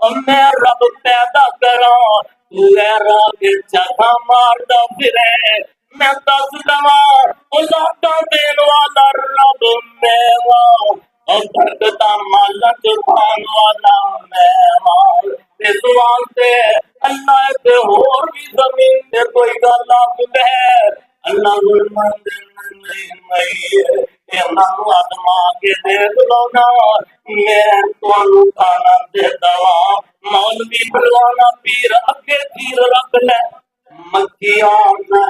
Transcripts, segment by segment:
اور میں رب پیدا کرا تو غیرہ کے جگہ ماردا پھرے میں دس دوا اولاداں دین والا رب میوا اور برکتا مالا چکان والا میوا اس واسطے اللہ کے اور بھی زمین سے کوئی گل ہے اللہ ظلمت نہیں آدما کے دیکھ لو نا میں تمہیں کھانا دیتا ہوں مولوی بلوانا پیر اگے تیر رکھ لے مکی آنا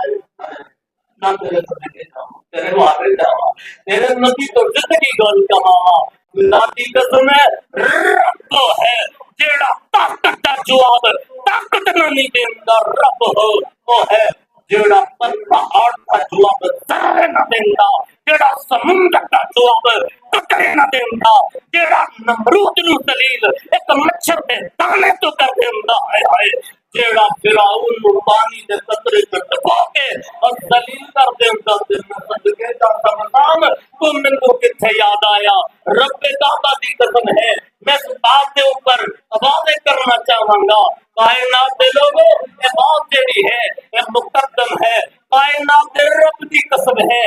تیرے وارے جاوا تیرے نبی تو زندگی گل کماوا لاتی قسم ہے رب ہے جیڑا طاقت دا جواب طاقت نہیں دیندا رب ہو وہ ہے جیڑا پہاڑ دا جواب ذرے نہ دیندا جیڑا سمندر دا جواب قطرے نہ دیندا جیڑا نمرود نو دلیل ایک مچھر دے دانے تو کر دیندا ہے جیڑا فرعون نو پانی دے قطرے تے ڈبا کے اور دلیل کر دیندا تے صدقے دا سمسان تو مینوں کتھے یاد آیا رب داتا دی قسم ہے میں اس بات کے اوپر واضح کرنا چاہوں گا کائنات دے لوگوں یہ بات جیڑی ہے یہ مقدم ہے کائنات دے رب دی قسم ہے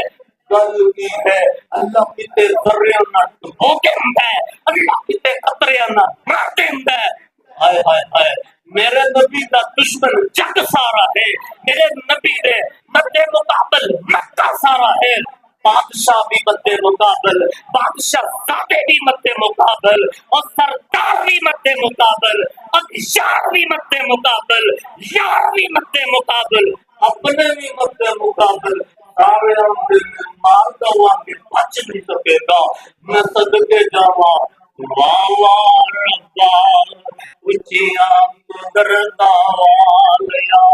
گل کی ہے اللہ کتے ذرے نہ ڈبو کے ہوندا ہے اللہ کتے قطرے نہ مار دیندا ہے ہائے ہائے ہائے میرے نبی کا دشمن جگ سارا ہے میرے نبی دے مد مقابل مکہ سارا ہے بادشاہ بھی مد مقابل بادشاہ زادے بھی مد مقابل اور سردار بھی مد مقابل اغیار بھی مد مقابل یار بھی مد مقابل اپنے بھی مد مقابل سارے مار دوا کے بچ نہیں سکے گا میں صدقے جاواں واہ واہ ربا اچھیاں گردہ والیا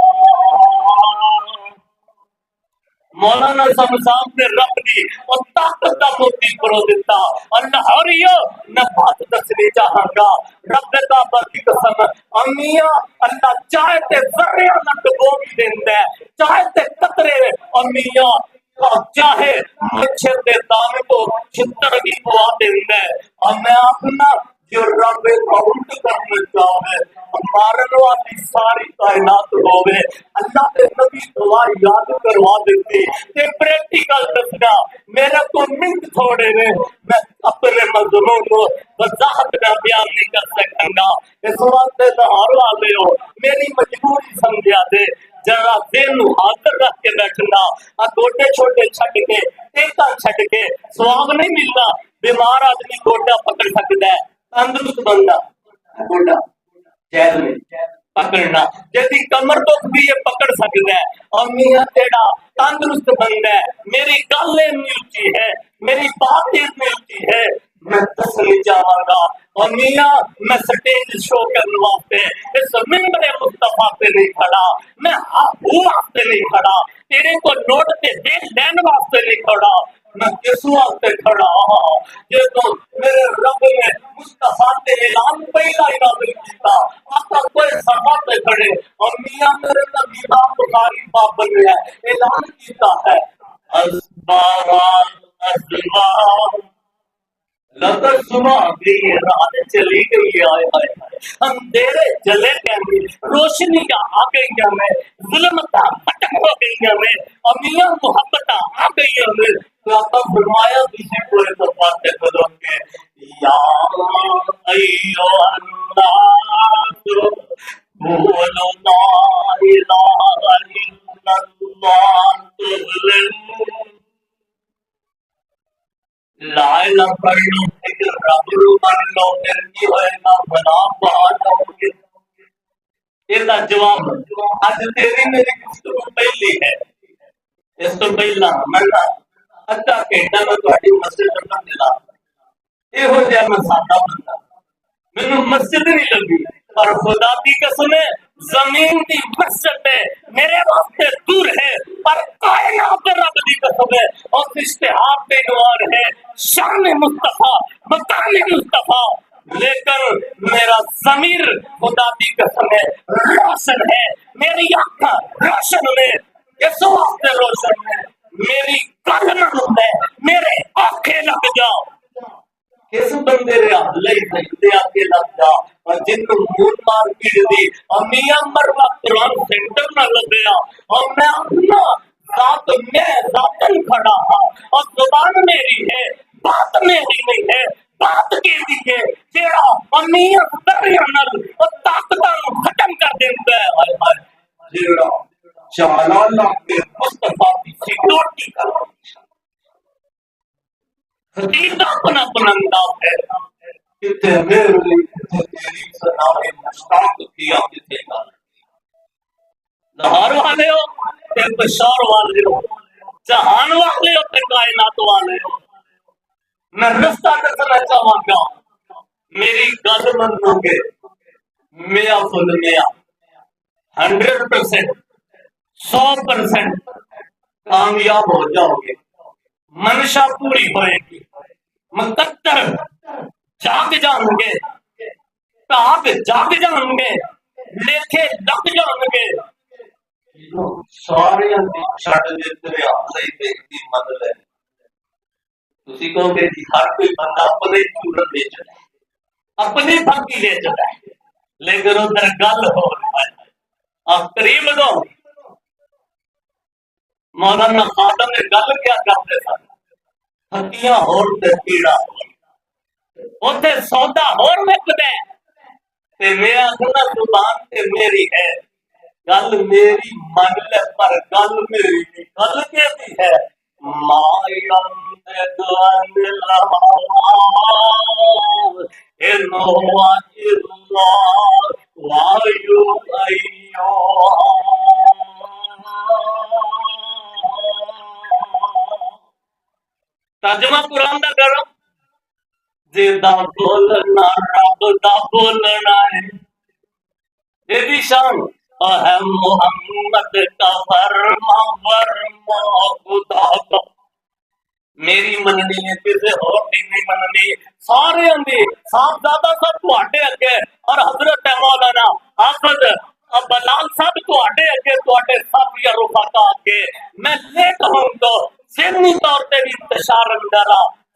مولانا صاحب نے رب دی اور طاقت کا موتی پرو دیتا اور لاہوریو میں بات دسنی چاہاں گا رب کعبہ کی قسم امیاں اللہ چاہے تے ذرے نہ ڈبو بھی دیندا ہے چاہے تے قطرے امیاں چاہے مچھر دے دانے کو چھتر بھی پوا دیندا ہے اور میں اپنا جو رب کاؤنٹ کرنا چاہے مارن والی ساری کائنات ہوئے اللہ کے نبی دعا یاد کروا دیتی تے پریکٹیکل دسنا میرا کو منٹ تھوڑے نے میں اپنے مضمون کو وضاحت میں بیان نہیں کر سکوں گا اس واسطے لاہور والے ہو میری مجبوری سمجھا دے ذرا دل حاضر رکھ کے بیٹھنا گوڈے چھوٹے چھڈ کے ٹیکا چھڈ کے سواب نہیں ملنا بیمار آدمی گوڈا پکڑ سکتا ہے تندرست بندہ گوڈا جیل میں پکڑنا جیسی کمر تو بھی یہ پکڑ سکتا ہے اور میاں تیرا تندرست بندہ ہے میری گل اتنی اونچی ہے میری بات اتنی اونچی ہے میں تسلی چاہوں گا اور میاں میں سٹیج شو کرنے واسطے اس ممبر مصطفیٰ پہ نہیں کھڑا میں واسطے نہیں کھڑا تیرے کو نوٹ کے دے لینے واسطے نہیں کھڑا میں کس واسطے کھڑا ہوں یہ تو میرے رب نے مصطفیٰ کے اعلان پہلا ہی نازل کیتا آقا کوئی سبا پہ کھڑے اور میاں میرے نبی امام بخاری باب نے اعلان کیتا ہے اسباران اسبار لطر سما بھی رات چلی گئی آئے آئے اندھیرے جلے گئے روشنی کا آ گئی ہمیں ظلمتاں ختم ہو گئی ہمیں امیاں محبتاں آ گئی ہمیں تو آقا فرمایا کسی کوئی تو باتیں کرو گے یا ایو الناس بولو لا الہ الا اللہ تظلمون لا الہ پڑھ لو پھر رب رو پڑھ لو پھر کی ہوئے گا بنا بہت جاؤ گے یہ جواب آج تیری میری گفتگو پہلی ہے اس تو پہلا میں اچھا کہتا میں تھوڑی مسجد میں ملا یہ ہو جائے میں سادہ بندہ مینوں مسجد نہیں لگی اور خدا کی قسم ہے زمین کی مسجد ہے میرے واسطے دور ہے پر کائنات رب کی قسم ہے اور اشتہار پہ نوار ہے شان مصطفیٰ مقام مصطفیٰ لیکن میرا ضمیر خدا کی قسم ہے روشن ہے میری آنکھیں روشن ہے اس واسطے روشن ہے میری کل نہ ہے میرے آنکھیں لگ جاؤ किस बंदे रे हल्ले दे आके लग जा और जिन्नू मून मार्केट दी और मियां मरवा कुरान सेंटर में लगे और मैं अपना जात में जातन खड़ा हाँ और जुबान मेरी है बात मेरी नहीं है बात की दी है जेड़ा अमीर दरिया नल और ताकतां नू खत्म कर देंदा है हाय हाय जेड़ा चालाना के मुस्तफा की सिक्योरिटी कर खतीब अपना अपना अंदाज है कितने मेरे लिए कितने तेरी सनाए मुश्ताक किया कितने गाल लाहौर वाले हो ते बशौर वाले हो जहान वाले हो ते कायनात वाले हो मैं रस्ता दसना चाहवागा मेरी गल मनोगे मियां फुल मियां 100% 100% कामयाब हो जाओगे मनशा पूरी होएगी मुकद्दर जाग जाएंगे ताक जाग जाएंगे लेखे लग जाएंगे सारे छड़ दिते हाले देखती मदद है तुसी कहोगे जी हर कोई बंदा अपने चूरन बेचता है अपनी बाकी बेचता है लेकिन उधर गल हो रहा है आप करीब दो मौलाना खादम ने गल क्या करते सन हकियां होर ते कीड़ा उथे सौदा होर विकदा ते मैं आखना जुबान ते मेरी है गल मेरी मन ले पर गल मेरी नहीं गल कहती है मायम वायु तर्जमा कुरान दा करो जेदा बोलना रब दा बोलना है तेरी शान है मोहम्मद का फरमा फरमा खुदा का मेरी मननी है किसे और दी नहीं मननी सारे अंदे साहब ज्यादा सब तुहाडे अगे और हजरत मौलाना हाफिज बलाल साहब तुहाडे अगे तुहाडे साथिया रुफाका अगे मैं लेट हूं तो ज़हनी तौर पे भी इंतशार अंदर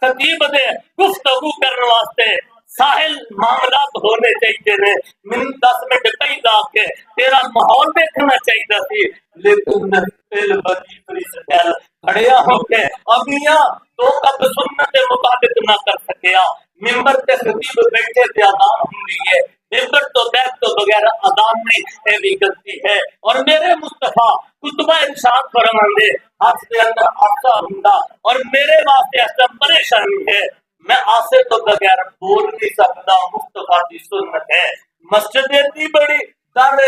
खतीब दे गुफ्तगू करने वास्ते साहिल मामलात होने चाहिए ने मैंने 10 मिनट कहीं जाके तेरा माहौल देखना चाहिए थी लेकिन मैं दिल बदी पूरी स्टाइल खड़िया होके अबिया दो कब सुन्नत के मुताबिक ना कर सकिया मिंबर पे खतीब बैठे थे अजान हुंदी है मिंबर तो बैठ तो बगैर अजान नहीं है भी गलती है और मेरे मुस्तफा कुतबा इरशाद फरमांदे हाथ के अंदर आसा हुंदा और मेरे वास्ते ऐसा परेशानी है मैं आसे तो बगैर बोल नहीं सकता मुस्तफा की सुन्नत है मस्जिद इतनी बड़ी दर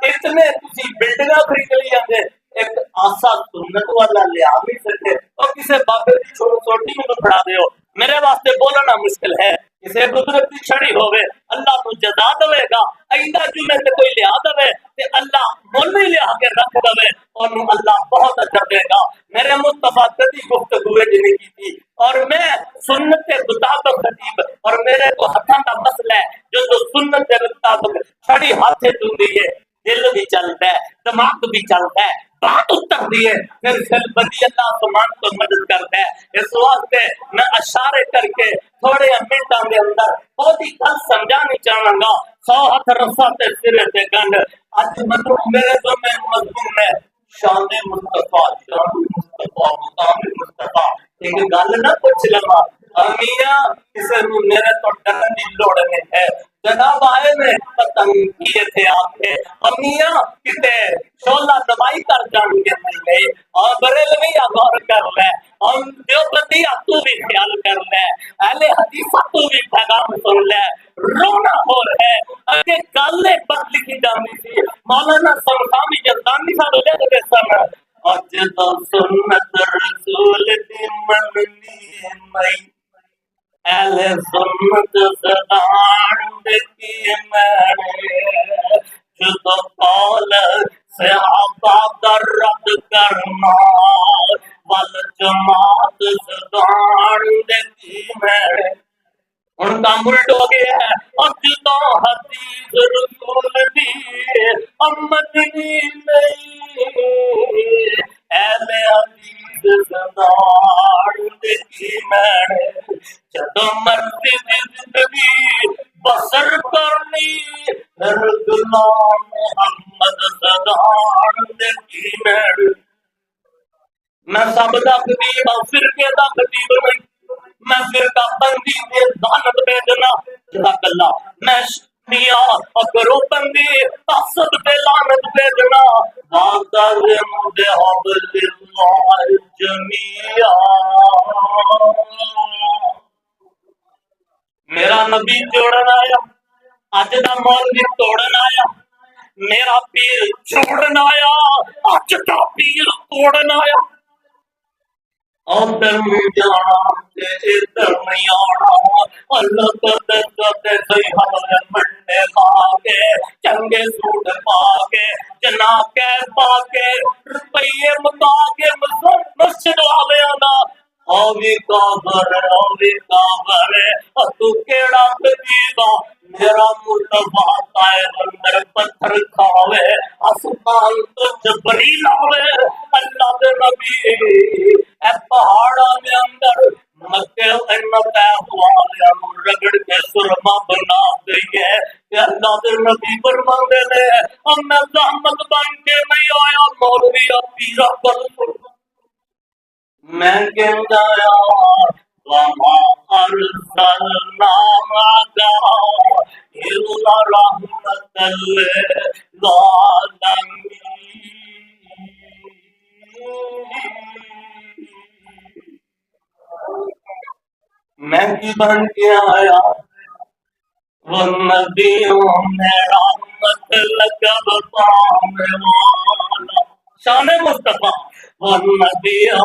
इतने तुसी बिल्डिंगां खरीद लियांगे एक आसा सुन्नत वाला लिया नहीं सकते और किसी बाबे की छोटी में फड़ा दो मेरे वास्ते बोलना मुश्किल है किसी बुजुर्ग की छड़ी होवे अल्लाह तो जजा देगा आइंदा जुमे से कोई लिया दे ते अल्लाह मुल भी लिया के रख दे और अल्लाह बहुत अच्छा देगा मेरे मुस्तफा कदी गुफ्तगू नहीं की और मैं सुन्नत के मुताबिक खतीब और मेरे को हथा का मसला है जो सुन्नत के मुताबिक छड़ी हाथ से चुनती है दिल भी चलता है दिमाग भी चलता है बात उतरती है फिर बदी अल्लाह आसमान को मदद करता है इस वास्ते मैं इशारे करके थोड़े मिनटों के अंदर बहुत ही गल समझानी चाहूंगा 100 हाथ रस्सा ते सिरे ते गंढ आज मतलब मेरे तो मैं मजमून है शान मुस्तफा मुकाम मुस्तफा एक गल ना पूछ लवा अमीया किसे मेरे तो डरन की लोड़ नहीं है जनाब आए ने पतंग किए थे आपके अमीया किते शोला दवाई कर जाएंगे नहीं और बरेलवी गौर कर ले और देवबंदी तू भी ख्याल कर ले अहले हदीसा तू भी पैगाम सुन ले रोना हो रहा है अगे गल पर लिखी जाती थी मौलाना समसामी जर्दानी साहब लिखते सन और जदों सुन्नत रसूल दी मननी मई अहले सुन्नत सदान की मैंने जो कौल सहाबा का रद्द करना वल जमात सदान की मैंने उनका उल्ट हो गया है और जो हदीस रसूल दी अमदनी नहीं ऐले हदीस सदान की मैंने जदों मर्जी गुलाम मोहम्मद सदान दे कीमड़ मैं सब दा खतीब हां फिरके दा खतीब नहीं मैं फिरका बंदी दे दानत भेजना जज़ाक अल्लाह मैं मिया अकरो बंदी तासद पे लानत भेजना वाज़िम दे हबलिल्लाह जमिया मेरा नबी जोड़न आया अज दा मौलवी तोड़न आया मेरा पीर जोड़न आया अज दा पीर तोड़न आया उधर नहीं जाना ते इधर नहीं आना अल्लाह कदे सही हमारे मंडे खा के चंगे सूट पा के जना के पा के रुपये मुका के मस्जिद वाले आना आवी काबर तू केड़ा कदीबा मेरा मुस्तफा ताए अंदर पत्थर खावे आसमान तो जबरी लावे अल्लाह दे नबी ए पहाड़ा के अंदर मक्के अन्नता हुआ रगड़ के सुरमा बना दइए अल्लाह दे नबी फरमांदे ने अब मैं जहमत बन के नहीं आया मौलवी पीरा कल मैं कहता यार वमा अरसलना माका इल्ला रहमतल लिल मैं की बन के आया वो नदियों में रहमत लगब पाने वाला शान मुस्तफा वो नदियों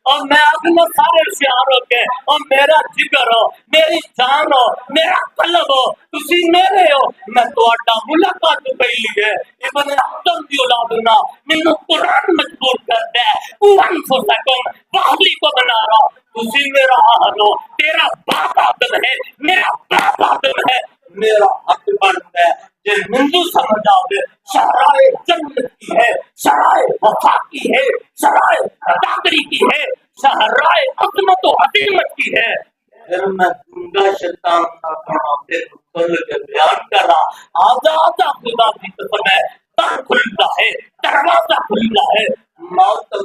और मैं अपने सारे प्यारों के और मेरा जिगर हो मेरी जान हो मेरा कलब हो तुसी मेरे हो मैं तुहाडा मुलाकात पहली है इब्ने आदम दी औलाद ना मैनू कुरान मजबूर करदा है कुरान फुसकुम वाहली को बना रहा तुसी मेरा अहल हो तेरा बाप आदम है मेरा बाप आदम है मेरा हक बनता है जे हिंदू समझ आओगे शराए जन्नत की है शराए वफा की है शराए अदागरी की है शराए अजमत व अजीमत की है फिर मैं दूंगा शैतान ना बना फिर खुल के बयान कर रहा आजाद खुदा की कसम है दर खुलता है दरवाजा खुलता है मौत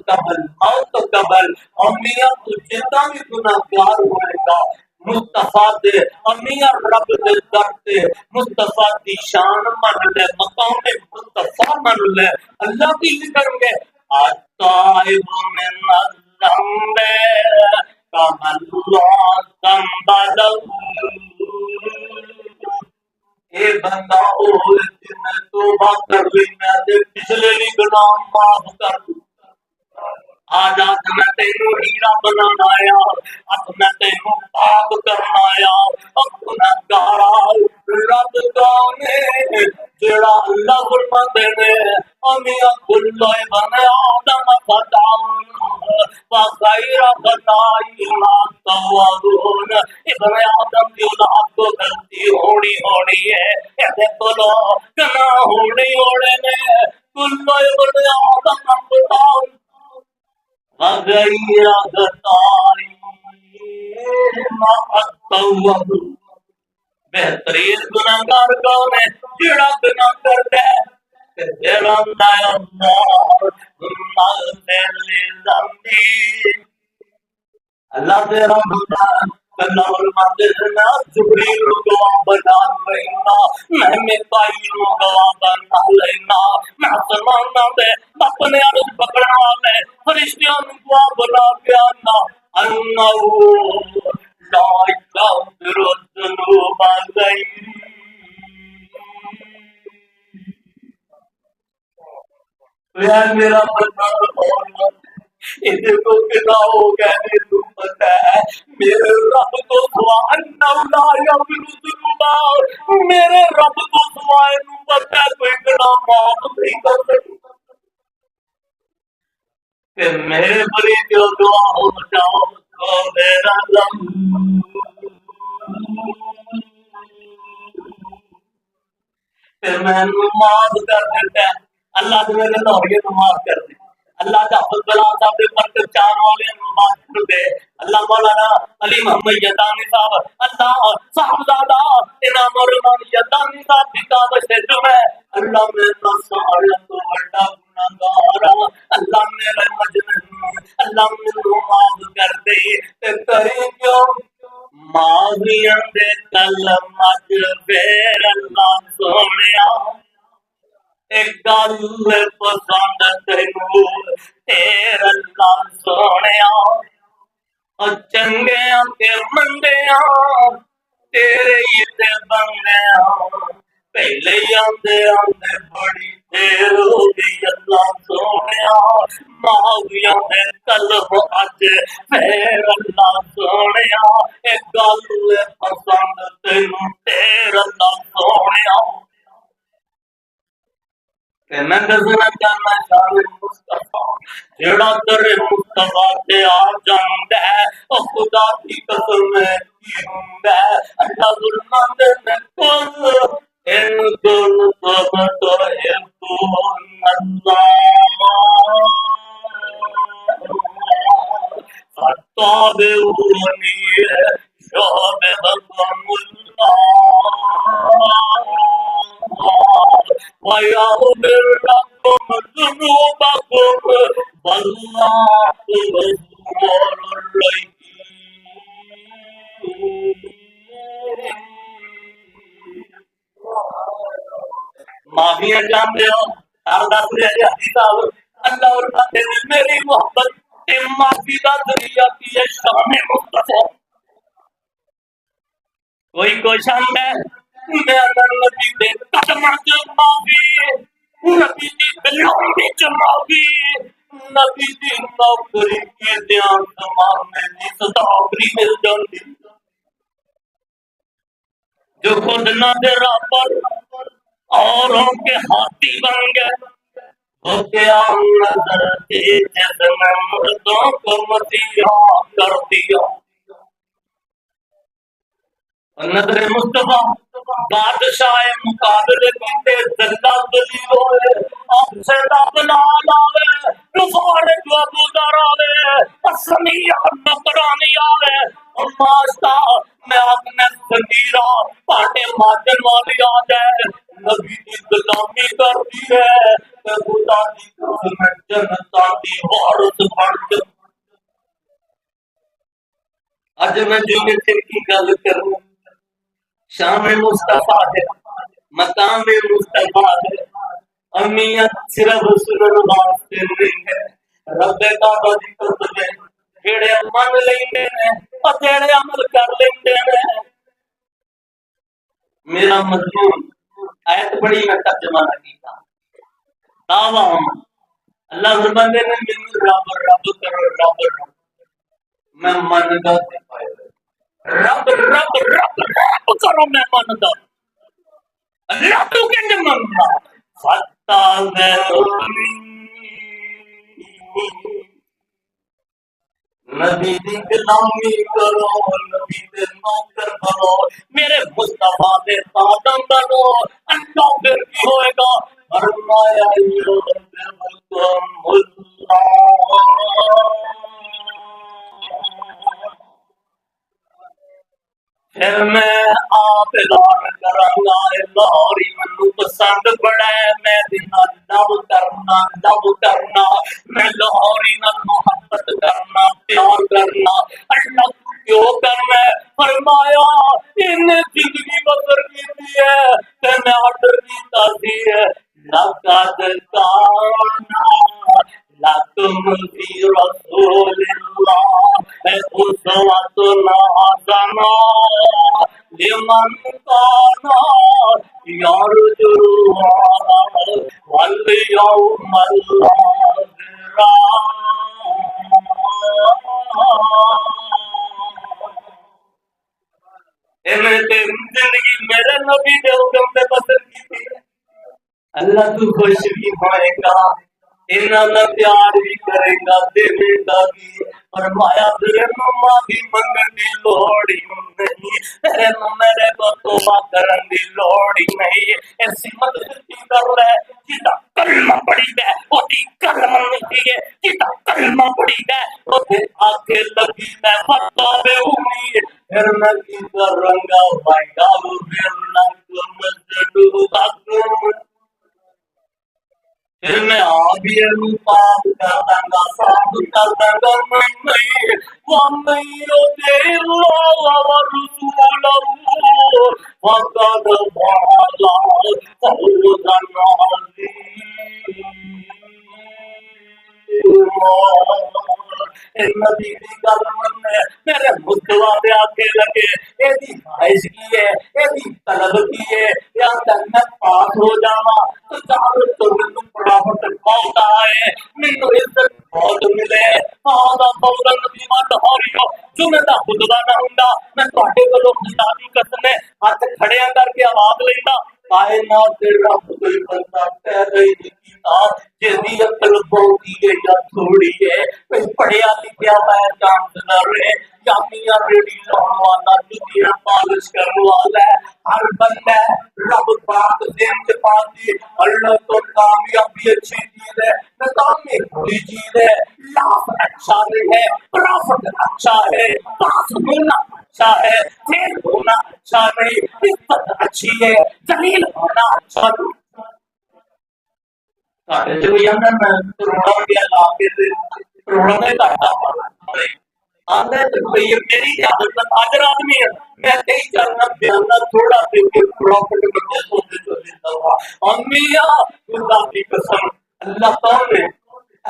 कबल और मियां तू जितना भी गुनाहगार होएगा मुस्तफा दे अमिया रब दे दर ते मुस्तफा दी शान मन ले मकाम मुस्तफा मन ले अल्लाह की करेंगे अताइब मिन ज़ंबे कमल्लाह ज़ंबलहु ए बंदा ओ जिन्ने तौबा कर ली मैं ते पिछले भी गुनाह माफ कर दूं आज मैं तेनू हीरा बनाना आया अब मैं तेनू पाक करना आया अब गुनाहगारा रब गाने जेड़ा अल्लाह फरमांदे ने अमिया कुल्लोए बने आदम फताउन व गैर फताई मा तवरून इब्ने आदम की औलाद को गलती होनी है ऐसे बोलो कना होने ने कुल्लोए बने आदम फताउन वगैर गताई मातवब बेहतरीन गुनाहगार कौन है जेड़ा गुनाह करता है ते जेड़ा नाया अल्लाह अल्लाह तेरा बंदा अल्लाह फरमाते हैं ना जिब्रील को गवाह बना लेना मैं मिकाईल को गवाह बना लेना मैं आसमान में अपने अर्श पकड़ने वाले फरिश्तों को गवाह बना के आना अल्लाह ला यग़फिरु ज़ुनूब गैरी मेरा बंदा इधर को कितना हो गया तू पता है मेरे रब को दुआ मेरे रब को दुआए नू पता है कोई गुनाह माफ नहीं कर सकता कि मेरे बड़ी जो दुआ हो जाओ तो मेरा रब फिर मैं माफ कर देता है अल्लाह मेरे नौरिये को माफ कर दे اللہ کا بلا صاحب دے پر چار والے مبارک دے اللہ مولانا علی محمد یدانی صاحب اللہ صاحبزادہ انعام الرحمان یدانی صاحب کی کتاب سے جو ہے اللہ میں سارا تو بڑا گناہگار اللہ میرے مجنون اللہ مجھے معاف کر دے تے کرے کیوں ماضیاں دے کل مج پھر اللہ سونیا ایک گل پسند تینوں تیرا اللہ سونیا اور چنگیاں کے مندیاں تیرے ہی تے بندیاں پہلے ہی آندے آندے بڑی دیر ہو گئی اللہ سونیا ماویاں دے قلب اج پھر اللہ سونیا ایک گل پسند تینوں تیرا اللہ سونیا کہ میں دسنا چاہنا شان مصطفیٰ جڑا در مصطفیٰ تے آ جاندا ہے او خدا کی قسم ہے کی ہوندا ہے اللہ ظلماں دے کل ان کل سب تو یکون اللہ فتابعونی یحببکم اللہ وَيَغْفِرْ لَكُمْ ذُنُوبَكُمْ وَاللَّهُ غَفُورٌ رَحِيمٌ معافیاں جانتے ہو ارداس نے حدیث اللہ اور بندے نے میری محبت کے معافی کا ذریعہ کی ہے شان مصطفیٰ کوئی کوشن ہے میں اگر نبی دے قدمہ جو معافی نبی دی بلوں دی جمعی نبی دی نوکری کے دیان زمانے دی صدابری مل جاندی جو خود نہ دے رابر اوروں کے ہاتھی بن گئے وہ کیا نظر تھی جس نے مردوں کو مسیحا کر دیا نظر مصطفیٰ بادشاہ مقابلے کیتے زندہ دلی ہوئے آپ سے بنا لاوے نفار جو ابو در آوے اسمیہ نقرانی آوے اور ماشتا میں اپنے سنگیرہ پاٹے مادن والی آ جائے نبی کی غلامی کر دی ہے کہ خدا کی قسم جنتا دی وارث بن جائے آج میں جو کی گل کروں شام مصطفیٰ ہے مقام مصطفیٰ ہے امیت صرف سنن واسطے نہیں ہے رب کعبہ دی قسم ہے جڑے من لیندے نے اور جڑے عمل کر لیندے نے میرا مضمون آیت بڑی میں ترجمہ کیتا دعویٰ اللہ فرماتے نے من رب رب کرو رب میں من کا دکھائے رب رب رب رب کرو میں مانتا اللہ تو کہنے مانتا فتابعونی نبی دی غلامی کرو نبی دے نوکر بنو میرے مصطفیٰ دے خادم بنو اللہ پھر کی ہوئے گا فرمایا یحببکم اللہ پھر میں آپ اعلان کرانگا لاہوری منو پسند بڑا ہے میں دینا لب کرنا میں لاہوری نال محبت کرنا پیار کرنا اللہ کیوں کرنا ہے فرمایا انہیں زندگی بسر کی دی ہے کہ میں آرڈر کیتا سی ہے لقد کانا لکم فی رسول اللہ اسوۃ حسنہ لمن کان یرجو اللہ والیوم الآخر زندگی میرے نبی دے حکم پہ بسر کی تھی اللہ تو خوش بھی ہوئے گا انہاں نہ پیار بھی کرے گا دینے گا بھی فرمایا میرے ماں بھی منگن دی لوڑی نہیں میرے کو توبہ کرن دی لوڑی نہیں ایسی مدد کی کر رہے جیتا कलमा पड़ी है ओदी कलम नहीं है जिदा कलमा पड़ी है ओदे आगे लगी मैं फतावे उम्मीद फिर मैं की रंगा वाइडा फिर नंग मजदू बागुम फिर मैं आबिए पाप कर दूंगा साफ कर दूंगा नहीं वो नहीं होते लो रसूल वक़द वाला फौजन नबी दी गल मन्ने मेरे मुस्तफा दे आके लगे एदी ख्वाहिश की है एदी तलब की है या जन्नत पास हो जावा तो चारों तो मैनू फटाफट मौत आए मैनू इज्जत बहुत मिले आदा फौरन नबी मत हो रही हो जुमे दा खुतबा ना हुंदा मैं तुहाडे कोलों खुदा दी कसम हथ खड़िया करके आवाज लेंदा कायनात दे रब कोई बंदा पैदा ही नहीं कीता जिहदी अकल बहुती है या थोड़ी है कोई पढ़िया लिखिया मैं चांसलर है या मियां रेडी लाने वाला जुतियां पॉलिश करने वाला है हर बंदा रब पाक जिंद पाती अल्लाह तो कामयाबी अच्छी चीज है नाकामी बुरी चीज है लाभ अच्छा नहीं है प्रॉफिट अच्छा है पास होना अच्छा है फेल होना अच्छा नहीं इज्जत अच्छी है जलील होना अच्छा नहीं साढ़े जो यंग मैं करोड़ों रुपया ला के करोड़ों में घाटा पाना आंदा तो ये मेरी आदत आज आदमी है मैं कहीं करना बयाना थोड़ा देके प्रॉफिट में पैसों से देता हुआ अम्मिया खुदा की कसम अल्लाह कौन है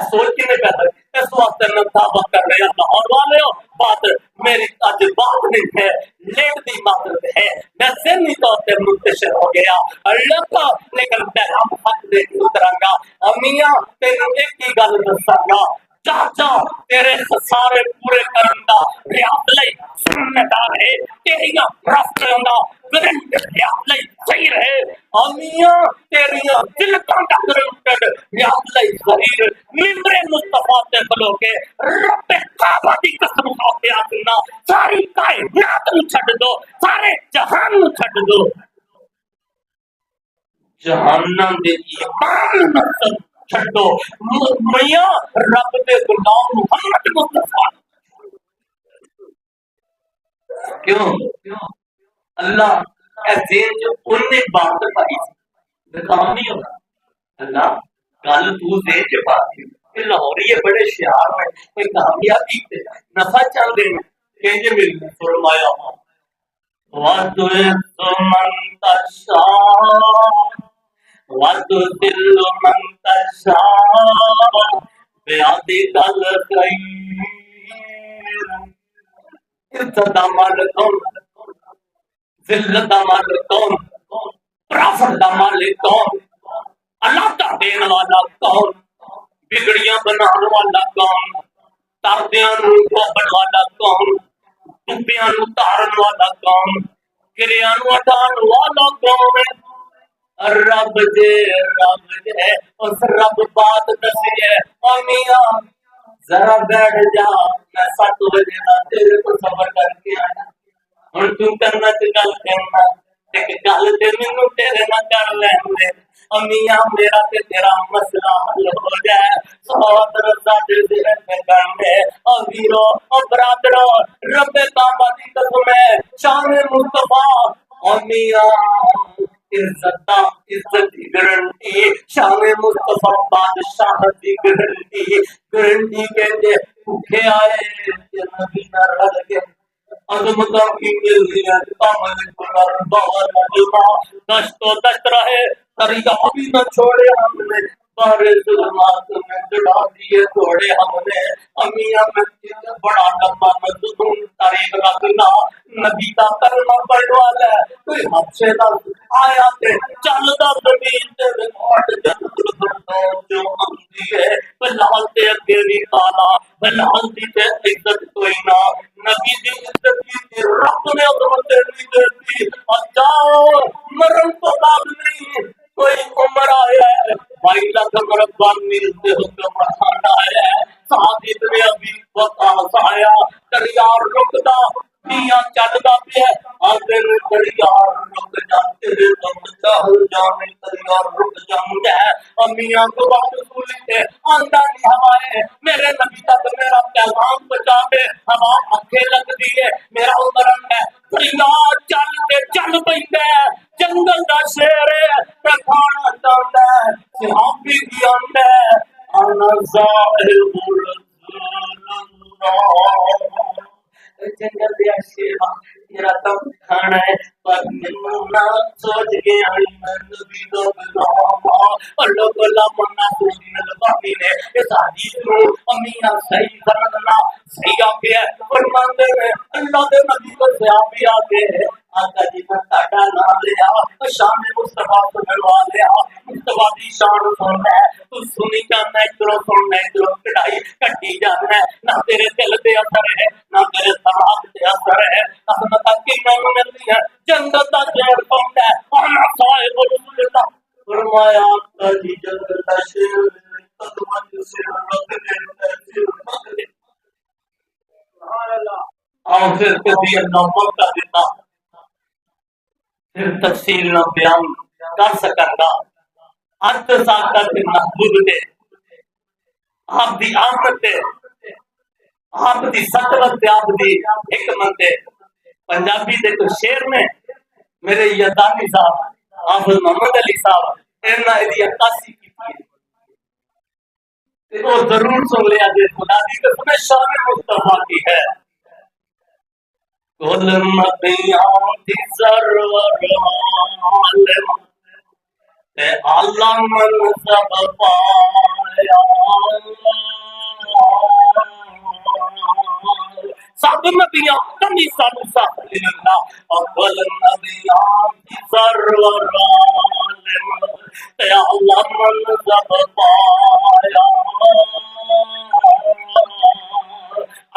सोच के नहीं कहता इस वास्ते मैं दावा कर रहे हैं लाहौर वाले हो बात मेरी आज बात नहीं है लेट दी बात है मैं ज़हनी तौर पे मुंतशिर हो गया अल्लाह का लेकिन मैं हम हक दे उतरांगा अम्मिया तेनू एक ही गल दसांगा चाचा तेरे सारे पूरे करन दा रियात लई जिम्मेदार है तेरियां रफ्तां दा करंट रियात लई सही रहे अमियां तेरियां दिलकां दा करंट रियात लई ज़हीर मिम्बरे मुस्तफा ते खलो के रब काबा दी कसम खा के आखना सारी कायनात नु छड्ड दो सारे जहान नु छड्ड दो जहन्नम दे ईमान नू छड्डो मैया रब दे गुलाम मुहम्मद मुस्तफा क्यों अल्लाह ए जेल जो उन्ने बात पाई काम नहीं होता अल्लाह गल तू जेल च पाती ये लाहौरी ये बड़े शियार में ये कामयाबी ते नफा चल दे केंजे मिल फरमाया वादुल सुमंतशा वतुदिल मन तशा बेआदी गल खैर इज्जत माल कौन जिल्लत माल कौन प्रॉफिट दा मालिक कौन अल्लाह दा देने वाला कौन बिगड़ियां बनाने वाला कौन तरदियां नूं धोबण वाला कौन डुब्बियां नूं तारन वाला कौन किरियां नूं हटाण वाला कौन रब जे उस रब बात दसी है मियां जरा बैठ जा मैं 7 बजे का तेरे को सफर करके आया हुण तू करना ते गल करना एक गल ते मैनू तेरे नाल कर लैंदे मियां मेरा ते तेरा मसला हल हो जाए सहोदर साडे दिल में गंढे वीरो बरादरो रब काबा दी कसम है शान मुस्तफा मियां इज्जत की गारंटी शान मुस्तफा बादशाह की गारंटी कहते भूखे आए नबी ना रल गए अजमता की मिलती है कमल पर बहुत अजमा दस्तो दस्त रहे दरिया भी न छोड़े हमने बारे जुल्मात में चढ़ा दिए थोड़े हमने अमिया मस्जिद बड़ा लंबा मजदूर तारीख रखना नबी का कलमा पढ़ने वाला है कोई हमसे ना आया थे चलदा जमीन ते रिकॉर्ड जो हमदी है बलाल ते अगे भी काला बलाल दी ते इज्जत कोई ना नबी दी इज्जत की रब ने उम्मत नहीं देती और जाओ मरण तो बाद नहीं कोई उम्र आया है 22 लाख मरबा मिलते हुक्म बढ़ाना है साथ इतने अभी वकास आया दरियार रुकदा मियां चलदा पे आगे दरियार रुक जाते तुम चल जाने और रुक जाऊंगा। अम्मियां को बात सुनते आंदा नहीं हवाए मेरे नबी तक मेरा पैगाम पहुंचा दे। हवा आंखें लगती है मेरा उमर है दरिया चलते चल पैंदा जंगल दा शेर है ते खाना चाहता है सिहाबी की आंदा अना साहिबुल जंगल दिया शेरा तेरा दम खाना है पर मैनू ना सोच के आई मैं नबी दा गुलाम अल्लाह अल्लाह मन्ना सोची नलबानी ने इस हदीस को अमीना सही करना सही आ गया फरमाते हैं अल्लाह दे नबी को सहाबी आ गए आका जी का ताड़ा नाम लिया शान मुस्तफा को मिलवा लिया मुस्तफा दी शान सुनना है तू सुनी जाना इधरों सुनना इधरों कढ़ाई कटी जाना ना तेरे दिल पे असर है ना तेरे दिमाग पे असर है अहमद की नाम मिलती है जन्नत दा जेर पाउंदा है आना साहिब रसूलुल्लाह फरमाया आका जी जन्नत दा शेर तत्वंद से रब ने सुभान अल्लाह और फिर तफसीर नंबर का देता फिर तफसील न बयान कर सकता अर्थ साकर के महबूब दे आप दी आमद दे आप दी सतवत आप दी हिकमत दे पंजाबी दे तो शेर ने मेरे यदानी साहब हाफिज मोहम्मद अली साहब इन्ना इदी अक्कासी की थी वो जरूर सुन लिया जे खुदा दी कसम शान मुस्तफा की है कुल नबियों दी सरवर आलम ते आलम सब पाया सब नबियों कमी सानू साथ लेना और कुल नबियों दी सरवर आलम ते आलम सब पाया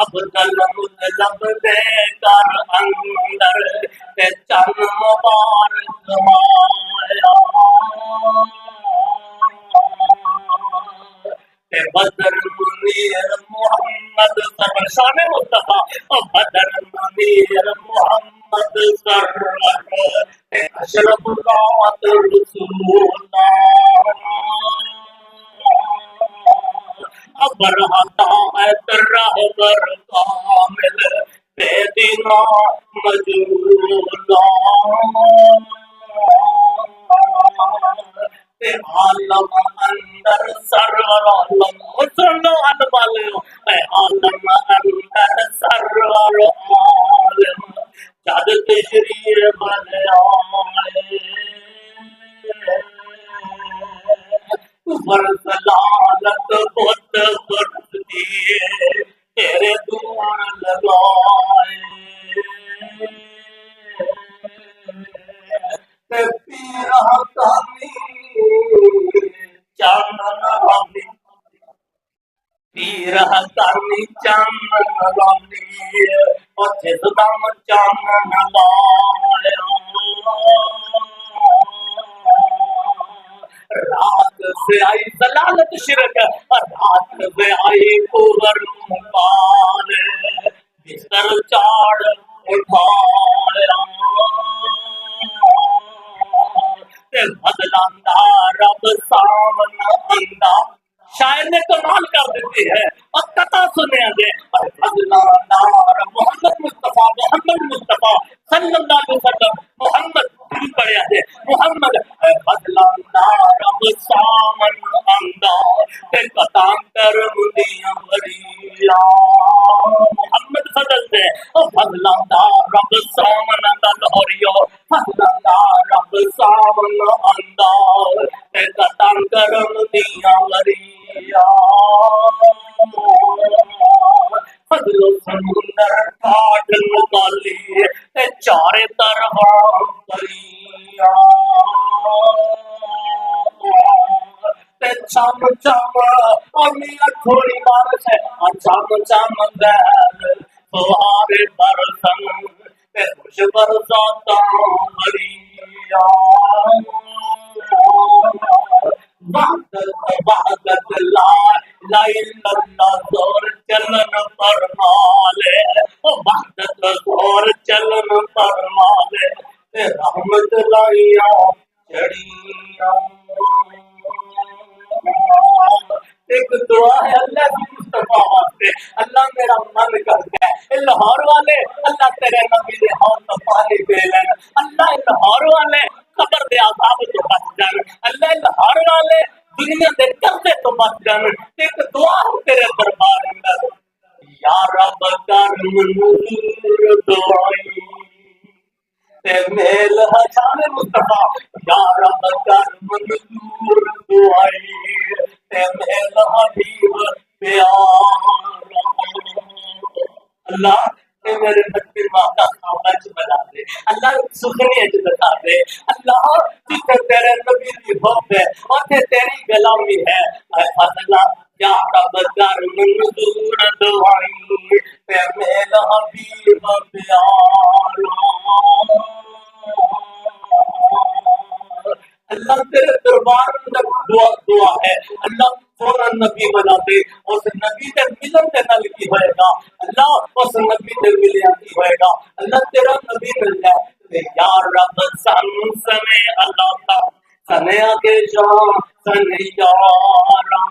अब लब दे कर अंदर ते चन मुबारक माया ते बदर मुनीर मोहम्मद सरशान मुस्तफा और बदर मुनीर मोहम्मद सरवर ते अशरफ रात रसूलुल्लाह अबर हता है रहबर कामिल बेदीना मजूदा ते आलम अंदर सरवर आलम सुनो अनवाले ए आलम अंदर सरवर आलम जद तशरीफ ले आए बरसलालत बुत बरसती तेरे दूर लगाए पीर हकानी चानन रानी पीर हकानी चानन रानी और जिस दम चानन लाया रात से आई जलालत शिरक रात से आई कुबर मुकाल बिस्तर चाड़ उठाया ते बदलांदा रब सावन अंदा शायर ने कमाल कर देती है और कथा सुने दे बदलांदा मोहम्मद मुस्तफा सल्लल्लाहु अलैहि वसल्लम मोहम्मद पढ़िया दे मोहम्मद बदलांदा रब सावन अंदा ते कतांतर मुदियां बरिया मोहम्मद बदल दे ओ बदलांदा रब सावन अंदा लोरियो बदलांदा रब सावन अंदा ते कतांतर मुदियां बरिया फजलो समुंदर काट निकाली ते चारे तरफा परिया ते चम चम अमिया थोड़ी बारिश है चम चम गैर फुहारे बरसन ते खुश बरसाता भरिया वहदत ला इल्लल्लाह जोर चलन पर माले ओ वहदत जोर चलन पर माले रहमत लाइया चढ़िया دعا ہے اللہ کی مصطفیٰ واسطے، اللہ میرا من کرتا ہے لاہور والے اللہ تیرے نبی دے ہاتھ تو پانی پی لین، اللہ لاہور والے قبر دے عذاب تو بچ جان، اللہ لاہور والے دنیا دے قرضے تو بچ جان۔ ایک دعا ہے تیرے دربار اندر، یا رب کر منظور دعائی تے میل حسان مصطفیٰ، یا رب کر منظور دعائی تے میل حبیب پیارا، اللہ اے میرے بچے ماتا صحابہ چ بنا دے، اللہ سخنی چ بتا دے، اللہ جتھے تیرے نبی دی حب ہے اوتھے تیری غلامی ہے، اے اللہ یا رب کر منظور دعائی تے میل حبیب پیارا، اللہ تیرے دربار میں دعا ہے، اللہ سونا نبی بنا دے، اس نبی دے ملن دے نال کی ہوئے گا، اللہ اس نبی دے ملیا کی ہوئے گا، اللہ تیرا نبی مل جائے، یا رب سن سنے اللہ کا سنے کے شام سنے یارا،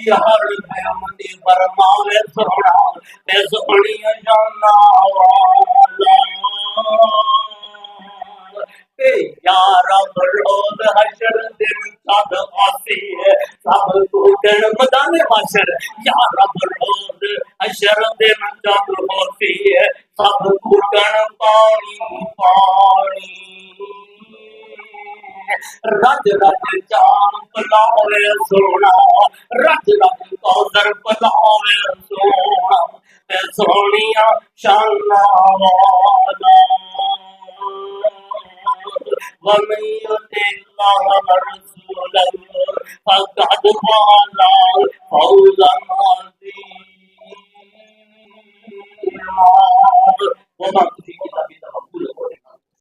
یار ہے منی برماوے سونا تے سونی جانا والا، یا رب روز حشر دن سب آسی ہے سب کو دن مدان حشر، یا رب روز حشر دن سب ہوتی ہے سب کو دن پانی پانی، رج رج جام پلاوے سونا، رج رج کوثر پلاوے سونا تے سونیاں شانا والا، ومن يطع الله ورسوله فقد فاز فوزا